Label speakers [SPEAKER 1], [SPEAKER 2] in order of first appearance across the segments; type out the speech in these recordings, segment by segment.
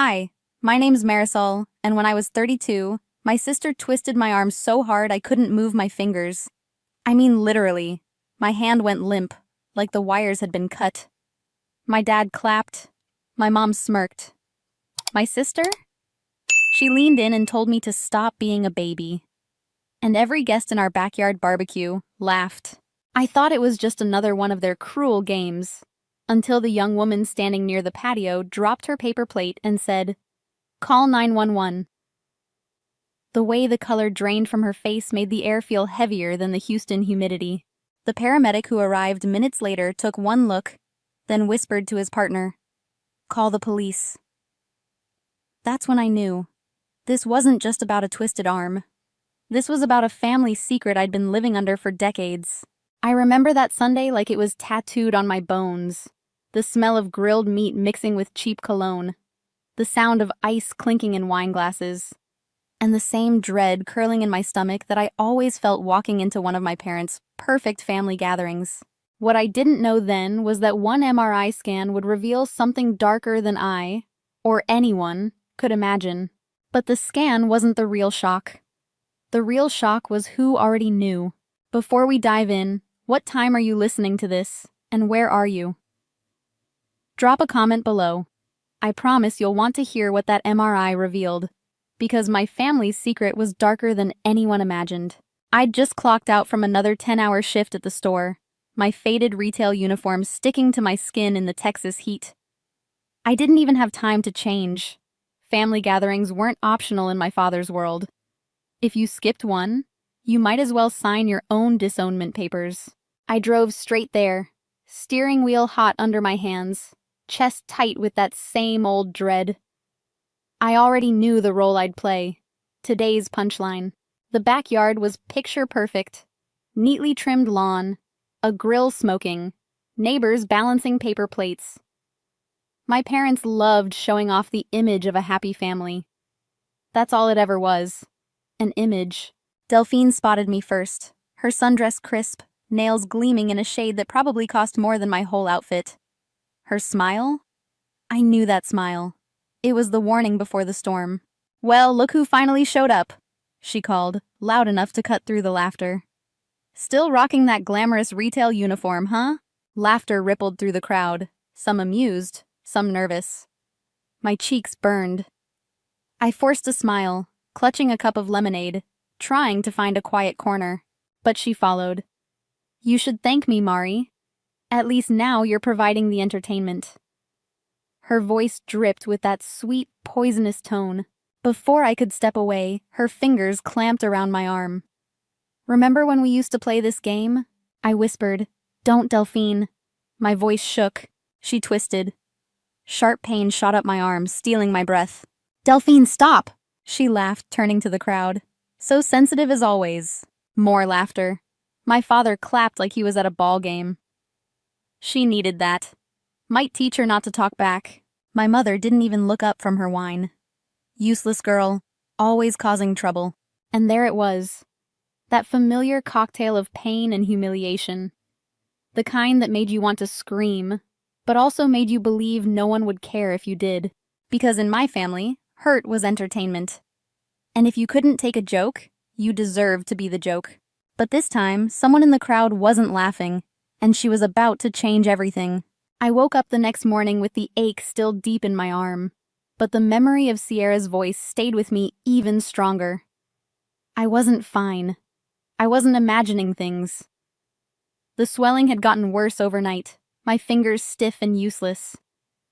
[SPEAKER 1] Hi, my name's Marisol, and when I was 32, my sister twisted my arm so hard I couldn't move my fingers. I mean literally. My hand went limp, like the wires had been cut. My dad clapped. My mom smirked. My sister? She leaned in and told me to stop being a baby. And every guest in our backyard barbecue laughed. I thought it was just another one of their cruel games, until the young woman standing near the patio dropped her paper plate and said, "Call 911." The way the color drained from her face made the air feel heavier than the Houston humidity. The paramedic who arrived minutes later took one look, then whispered to his partner, "Call the police." That's when I knew. This wasn't just about a twisted arm. This was about a family secret I'd been living under for decades. I remember that Sunday like it was tattooed on my bones. The smell of grilled meat mixing with cheap cologne. The sound of ice clinking in wine glasses. And the same dread curling in my stomach that I always felt walking into one of my parents' perfect family gatherings. What I didn't know then was that one MRI scan would reveal something darker than I, or anyone, could imagine. But the scan wasn't the real shock. The real shock was who already knew. Before we dive in, what time are you listening to this, and where are you? Drop a comment below. I promise you'll want to hear what that MRI revealed, because my family's secret was darker than anyone imagined. I'd just clocked out from another 10-hour shift at the store, my faded retail uniform sticking to my skin in the Texas heat. I didn't even have time to change. Family gatherings weren't optional in my father's world. If you skipped one, you might as well sign your own disownment papers. I drove straight there, steering wheel hot under my hands, chest tight with that same old dread. I already knew the role I'd play. Today's punchline. The backyard was picture perfect. Neatly trimmed lawn, a grill smoking, neighbors balancing paper plates. My parents loved showing off the image of a happy family. That's all it ever was. An image. Delphine spotted me first, her sundress crisp, nails gleaming in a shade that probably cost more than my whole outfit. Her smile? I knew that smile. It was the warning before the storm. "Well, look who finally showed up," she called, loud enough to cut through the laughter. "Still rocking that glamorous retail uniform, huh?" Laughter rippled through the crowd, some amused, some nervous. My cheeks burned. I forced a smile, clutching a cup of lemonade, trying to find a quiet corner. But she followed. "You should thank me, Mari. At least now you're providing the entertainment." Her voice dripped with that sweet, poisonous tone. Before I could step away, her fingers clamped around my arm. "Remember when we used to play this game?" I whispered. "Don't, Delphine." My voice shook. She twisted. Sharp pain shot up my arm, stealing my breath. "Delphine, stop!" She laughed, turning to the crowd. So sensitive as always. More laughter. My father clapped like he was at a ball game. She needed that. Might teach her not to talk back. My mother didn't even look up from her wine. Useless girl, always causing trouble. And there it was. That familiar cocktail of pain and humiliation. The kind that made you want to scream, but also made you believe no one would care if you did. Because in my family, hurt was entertainment. And if you couldn't take a joke, you deserved to be the joke. But this time, someone in the crowd wasn't laughing, and she was about to change everything. I woke up the next morning with the ache still deep in my arm, but the memory of Sierra's voice stayed with me even stronger. I wasn't fine. I wasn't imagining things. The swelling had gotten worse overnight, my fingers stiff and useless.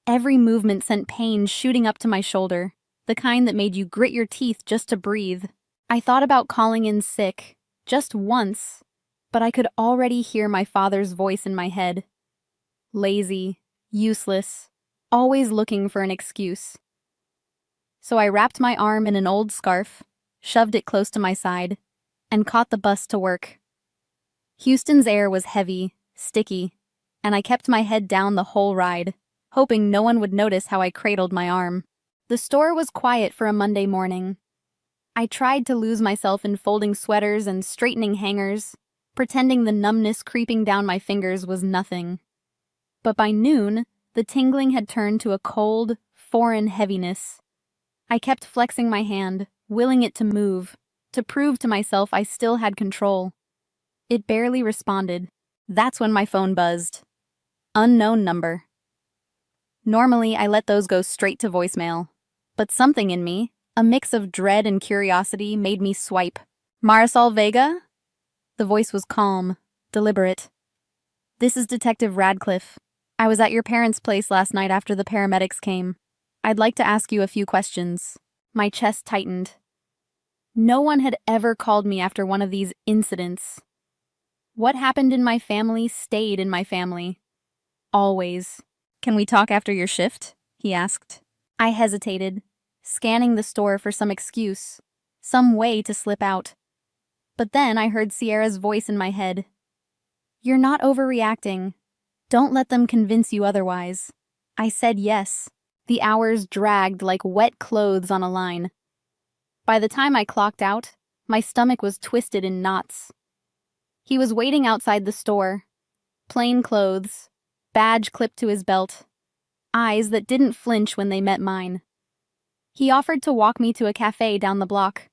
[SPEAKER 1] Every movement sent pain shooting up to my shoulder, the kind that made you grit your teeth just to breathe. I thought about calling in sick, just once, but I could already hear my father's voice in my head. Lazy, useless, always looking for an excuse. So I wrapped my arm in an old scarf, shoved it close to my side, and caught the bus to work. Houston's air was heavy, sticky, and I kept my head down the whole ride, hoping no one would notice how I cradled my arm. The store was quiet for a Monday morning. I tried to lose myself in folding sweaters and straightening hangers, pretending the numbness creeping down my fingers was nothing. But by noon, the tingling had turned to a cold, foreign heaviness. I kept flexing my hand, willing it to move, to prove to myself I still had control. It barely responded. That's when my phone buzzed. Unknown number. Normally, I let those go straight to voicemail. But something in me, a mix of dread and curiosity, made me swipe. Marisol Vega? The voice was calm, deliberate. This is Detective Radcliffe. I was at your parents' place last night after the paramedics came. I'd like to ask you a few questions. My chest tightened. No one had ever called me after one of these incidents. What happened in my family stayed in my family. Always. Can we talk after your shift? He asked. I hesitated, scanning the store for some excuse, some way to slip out. But then I heard Sierra's voice in my head. You're not overreacting. Don't let them convince you otherwise. I said yes. The hours dragged like wet clothes on a line. By the time I clocked out, my stomach was twisted in knots. He was waiting outside the store. Plain clothes, badge clipped to his belt, eyes that didn't flinch when they met mine. He offered to walk me to a cafe down the block.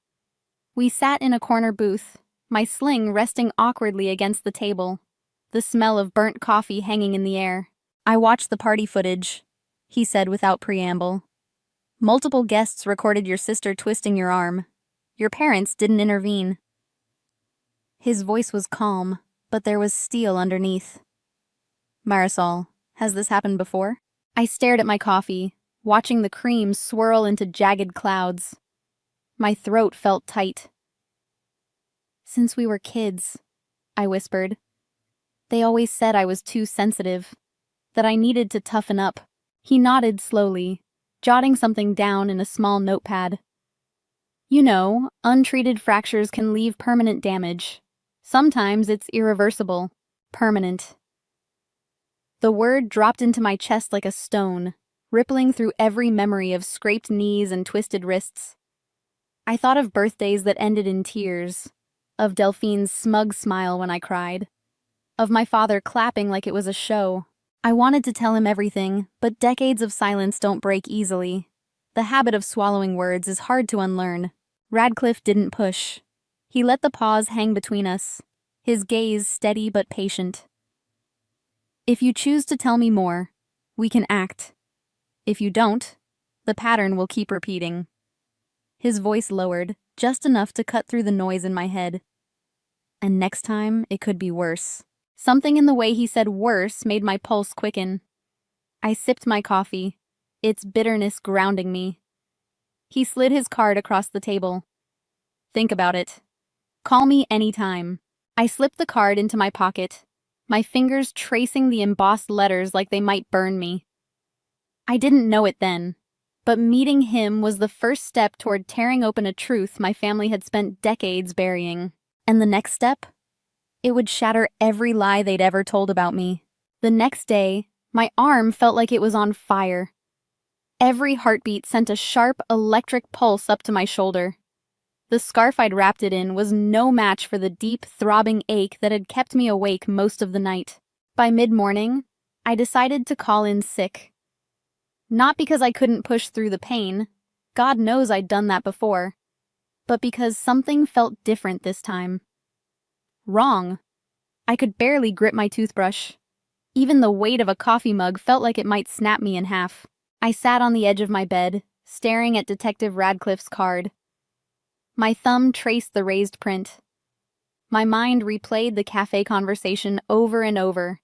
[SPEAKER 1] We sat in a corner booth, my sling resting awkwardly against the table, the smell of burnt coffee hanging in the air. I watched the party footage, he said without preamble. Multiple guests recorded your sister twisting your arm. Your parents didn't intervene. His voice was calm, but there was steel underneath. Marisol, has this happened before? I stared at my coffee, watching the cream swirl into jagged clouds. My throat felt tight. Since we were kids, I whispered. They always said I was too sensitive, that I needed to toughen up. He nodded slowly, jotting something down in a small notepad. You know, untreated fractures can leave permanent damage. Sometimes it's irreversible, permanent. The word dropped into my chest like a stone, rippling through every memory of scraped knees and twisted wrists. I thought of birthdays that ended in tears, of Delphine's smug smile when I cried, of my father clapping like it was a show. I wanted to tell him everything, but decades of silence don't break easily. The habit of swallowing words is hard to unlearn. Radcliffe didn't push. He let the pause hang between us, his gaze steady but patient. If you choose to tell me more, we can act. If you don't, the pattern will keep repeating. His voice lowered, just enough to cut through the noise in my head. And next time, it could be worse. Something in the way he said worse made my pulse quicken. I sipped my coffee, its bitterness grounding me. He slid his card across the table. Think about it. Call me anytime. I slipped the card into my pocket, my fingers tracing the embossed letters like they might burn me. I didn't know it then, but meeting him was the first step toward tearing open a truth my family had spent decades burying. And the next step? It would shatter every lie they'd ever told about me. The next day, my arm felt like it was on fire. Every heartbeat sent a sharp, electric pulse up to my shoulder. The scarf I'd wrapped it in was no match for the deep, throbbing ache that had kept me awake most of the night. By mid-morning, I decided to call in sick. Not because I couldn't push through the pain, God knows I'd done that before, but because something felt different this time. Wrong. I could barely grip my toothbrush. Even the weight of a coffee mug felt like it might snap me in half. I sat on the edge of my bed, staring at Detective Radcliffe's card. My thumb traced the raised print. My mind replayed the cafe conversation over and over.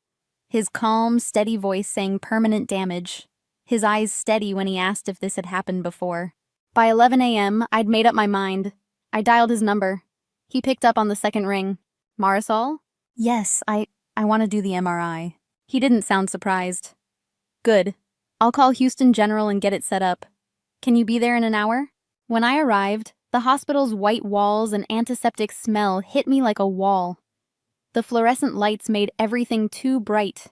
[SPEAKER 1] His calm, steady voice saying permanent damage. His eyes steady when he asked if this had happened before. By 11 a.m., I'd made up my mind. I dialed his number. He picked up on the second ring. Marisol? Yes, I want to do the MRI. He didn't sound surprised. Good. I'll call Houston General and get it set up. Can you be there in an hour? When I arrived, the hospital's white walls and antiseptic smell hit me like a wall. The fluorescent lights made everything too bright,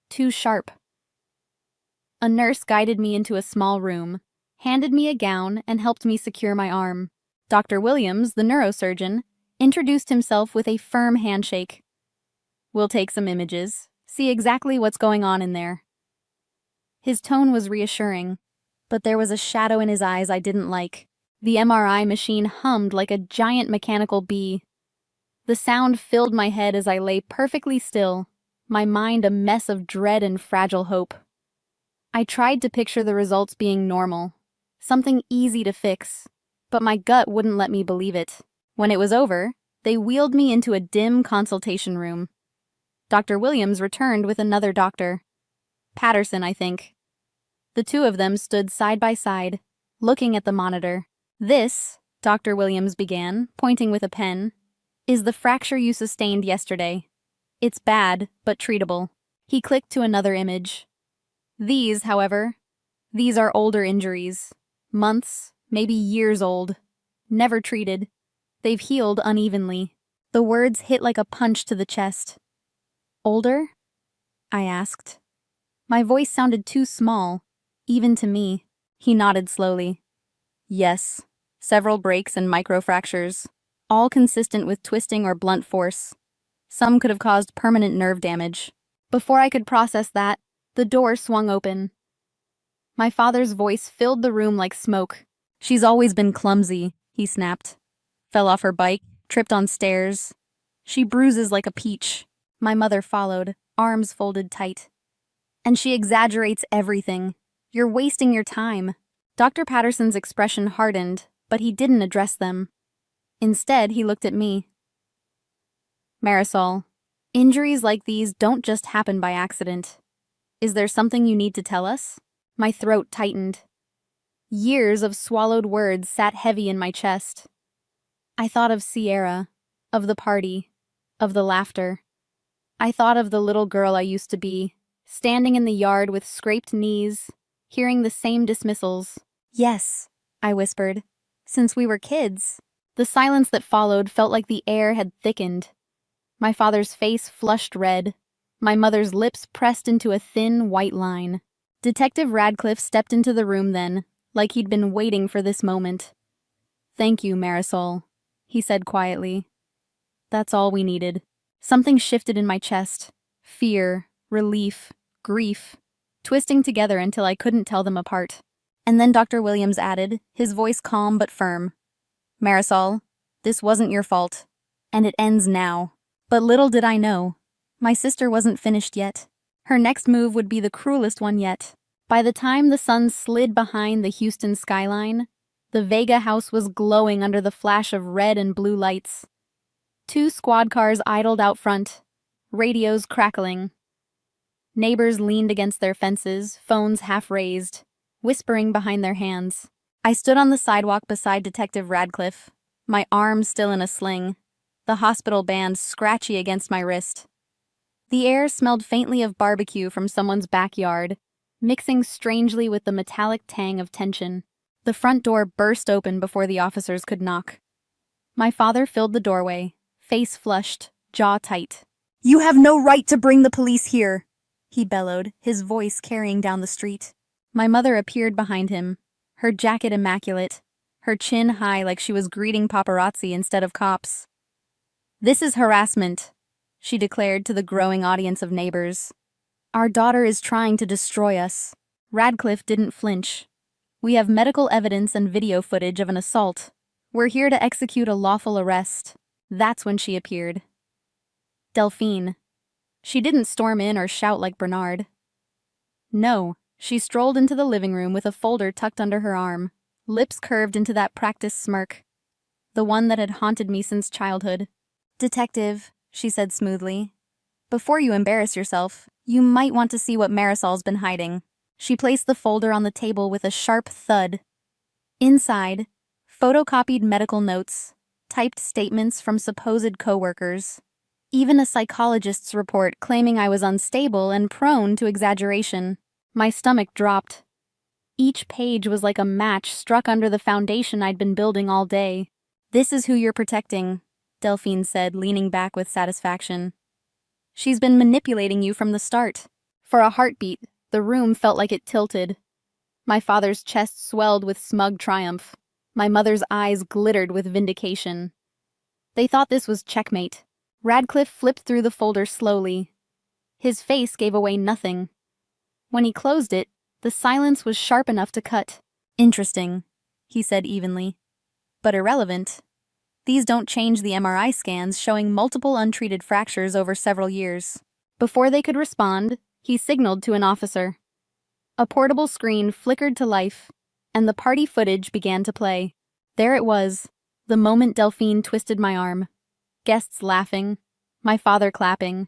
[SPEAKER 1] too sharp. A nurse guided me into a small room, handed me a gown, and helped me secure my arm. Dr. Williams, the neurosurgeon, introduced himself with a firm handshake. We'll take some images, see exactly what's going on in there. His tone was reassuring. but there was a shadow in his eyes I didn't like. The MRI machine hummed like a giant mechanical bee. The sound filled my head as I lay perfectly still, my mind a mess of dread and fragile hope. I tried to picture the results being normal, something easy to fix, but my gut wouldn't let me believe it. When it was over, they wheeled me into a dim consultation room. Dr. Williams returned with another doctor. Patterson, I think. The two of them stood side by side, looking at the monitor. "This," Dr. Williams began, pointing with a pen, "is the fracture you sustained yesterday. It's bad, but treatable." He clicked to another image. "These, however, these are older injuries. Months, maybe years old. Never treated. They've healed unevenly." The words hit like a punch to the chest. "Older?" I asked. My voice sounded too small, even to me. He nodded slowly. "Yes, several breaks and microfractures, all consistent with twisting or blunt force. Some could have caused permanent nerve damage." Before I could process that, the door swung open. My father's voice filled the room like smoke. "She's always been clumsy," he snapped. "Fell off her bike, tripped on stairs. She bruises like a peach." My mother followed, arms folded tight. "And she exaggerates everything. You're wasting your time." Dr. Patterson's expression hardened, but he didn't address them. Instead, he looked at me. "Marisol, injuries like these don't just happen by accident. Is there something you need to tell us?" My throat tightened. Years of swallowed words sat heavy in my chest. I thought of Sierra, of the party, of the laughter. I thought of the little girl I used to be, standing in the yard with scraped knees, hearing the same dismissals. "Yes," I whispered, "since we were kids." The silence that followed felt like the air had thickened. My father's face flushed red, my mother's lips pressed into a thin, white line. Detective Radcliffe stepped into the room then, like he'd been waiting for this moment. "Thank you, Marisol," he said quietly. "That's all we needed." Something shifted in my chest. Fear, relief, grief, twisting together until I couldn't tell them apart. And then Dr. Williams added, his voice calm but firm. "Marisol, this wasn't your fault, and it ends now." But little did I know, my sister wasn't finished yet. Her next move would be the cruelest one yet. By the time the sun slid behind the Houston skyline, the Vega house was glowing under the flash of red and blue lights. 2 squad cars idled out front, radios crackling. Neighbors leaned against their fences, phones half raised, whispering behind their hands. I stood on the sidewalk beside Detective Radcliffe, my arm still in a sling, the hospital band scratchy against my wrist. The air smelled faintly of barbecue from someone's backyard, mixing strangely with the metallic tang of tension. The front door burst open before the officers could knock. My father filled the doorway, face flushed, jaw tight. "You have no right to bring the police here," he bellowed, his voice carrying down the street. My mother appeared behind him, her jacket immaculate, her chin high like she was greeting paparazzi instead of cops. "This is harassment," she declared to the growing audience of neighbors. "Our daughter is trying to destroy us." Radcliffe didn't flinch. "We have medical evidence and video footage of an assault. We're here to execute a lawful arrest." That's when she appeared. Delphine. She didn't storm in or shout like Bernard. No, she strolled into the living room with a folder tucked under her arm, lips curved into that practiced smirk, the one that had haunted me since childhood. "Detective," she said smoothly, "before you embarrass yourself, you might want to see what Marisol's been hiding." She placed the folder on the table with a sharp thud. Inside, photocopied medical notes, typed statements from supposed coworkers, even a psychologist's report claiming I was unstable and prone to exaggeration. My stomach dropped. Each page was like a match struck under the foundation I'd been building all day. "This is who you're protecting," Delphine said, leaning back with satisfaction. "She's been manipulating you from the start." For a heartbeat, the room felt like it tilted. My father's chest swelled with smug triumph. My mother's eyes glittered with vindication. They thought this was checkmate. Radcliffe flipped through the folder slowly. His face gave away nothing. When he closed it, The silence was sharp enough to cut. "Interesting," he said evenly. "But irrelevant. These don't change the MRI scans showing multiple untreated fractures over several years." Before they could respond, he signaled to an officer. A portable screen flickered to life, and the party footage began to play. There it was, the moment Delphine twisted my arm. Guests laughing, my father clapping,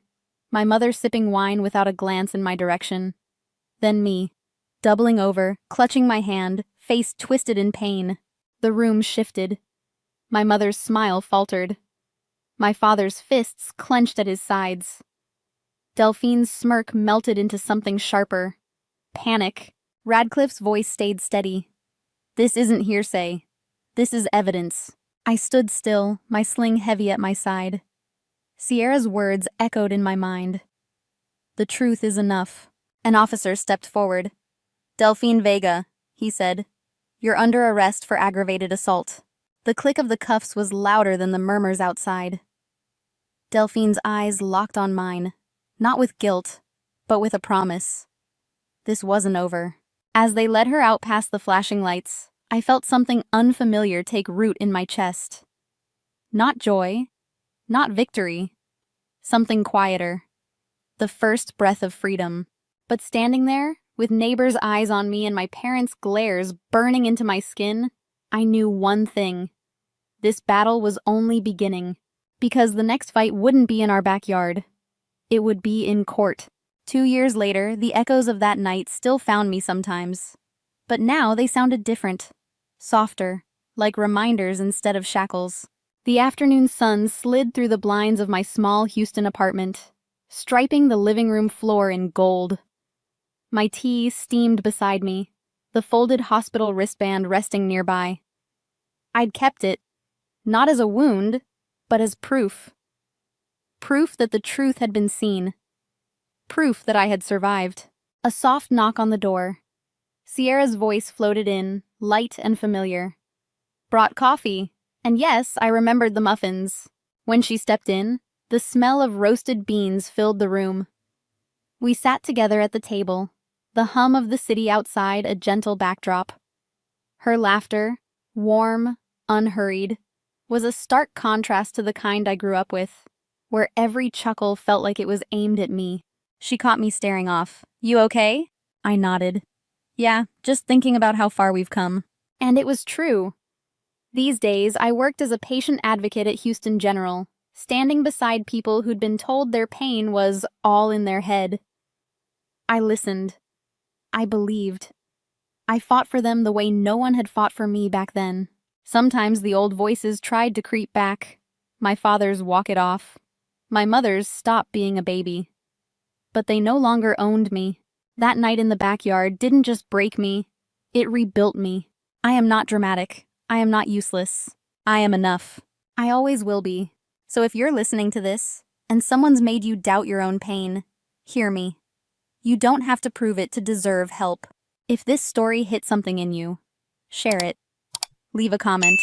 [SPEAKER 1] my mother sipping wine without a glance in my direction. Then me, doubling over, clutching my hand, face twisted in pain. The room shifted. My mother's smile faltered. My father's fists clenched at his sides. Delphine's smirk melted into something sharper. Panic. Radcliffe's voice stayed steady. "This isn't hearsay. This is evidence." I stood still, my sling heavy at my side. Sierra's words echoed in my mind. "The truth is enough." An officer stepped forward. "Delphine Vega," he said. "You're under arrest for aggravated assault." The click of the cuffs was louder than the murmurs outside. Delphine's eyes locked on mine, not with guilt, but with a promise. This wasn't over. As they led her out past the flashing lights, I felt something unfamiliar take root in my chest. Not joy, not victory, something quieter. The first breath of freedom. But standing there, with neighbors' eyes on me and my parents' glares burning into my skin, I knew one thing. This battle was only beginning, because the next fight wouldn't be in our backyard. It would be in court. 2 years later, the echoes of that night still found me sometimes. But now they sounded different. Softer, like reminders instead of shackles. The afternoon sun slid through the blinds of my small Houston apartment, striping the living room floor in gold. My tea steamed beside me, the folded hospital wristband resting nearby. I'd kept it, not as a wound, but as proof. Proof that the truth had been seen. Proof that I had survived. A soft knock on the door. Sierra's voice floated in, light and familiar. "Brought coffee." And yes, I remembered the muffins. When she stepped in, the smell of roasted beans filled the room. We sat together at the table, the hum of the city outside a gentle backdrop. Her laughter, warm, unhurried, was a stark contrast to the kind I grew up with, where every chuckle felt like it was aimed at me. She caught me staring off. "You okay?" I nodded. "Yeah, just thinking about how far we've come." And it was true. These days, I worked as a patient advocate at Houston General, standing beside people who'd been told their pain was all in their head. I listened. I believed. I fought for them the way no one had fought for me back then. Sometimes the old voices tried to creep back. My father's walk it off. My mother's stop being a baby. But they no longer owned me. That night in the backyard didn't just break me, it rebuilt me. I am not dramatic. I am not useless. I am enough. I always will be. So if you're listening to this, and someone's made you doubt your own pain, hear me. You don't have to prove it to deserve help. If this story hit something in you, share it. Leave a comment.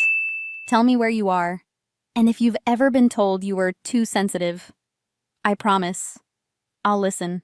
[SPEAKER 1] Tell me where you are. And if you've ever been told you were too sensitive, I promise, I'll listen.